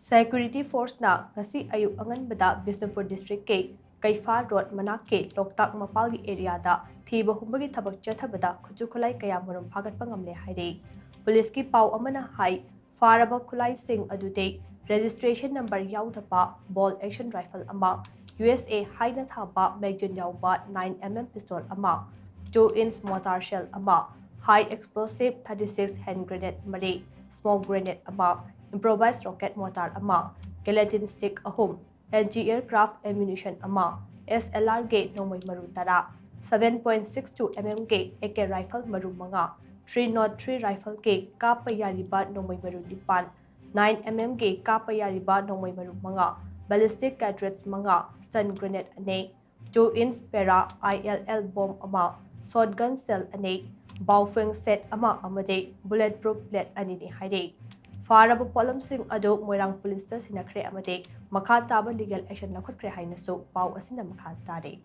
Security Force na ngasi ayuk anganbada Bisnupur District ke Kaifa Road manak ke Loktak Mapalgi area da thiba humbagi thabak chathabada khuchu khulai kaya murum phagatpa ngamle haire. Police ki pau amana hai faraba khulai sing adude registration number yaudapa ball action rifle ama USA haina thaba magazine yauba 9mm pistol ama 2-inch mortar shell ama high explosive 36 hand grenade mari smoke grenade ama improvised rocket mortar ama, gelatin stick ahum, anti-aircraft ammunition ama, SLR gate nomay maru tara, 7.62 mm gate AK rifle maru manga, 303 rifle gate kapayariba nomay maru dipan, 9 mm gate kapayariba nomay maru manga, ballistic cartridge manga, stun grenade ane, 2-inch para ILL bomb ama, shotgun cell ane, Baofeng set ama amade, bulletproof plate anini haide. Faraba polamsing ado Moirang Police ta sinakre amade makha taba legal action nakhotkhre hainasu pau asina makha tare.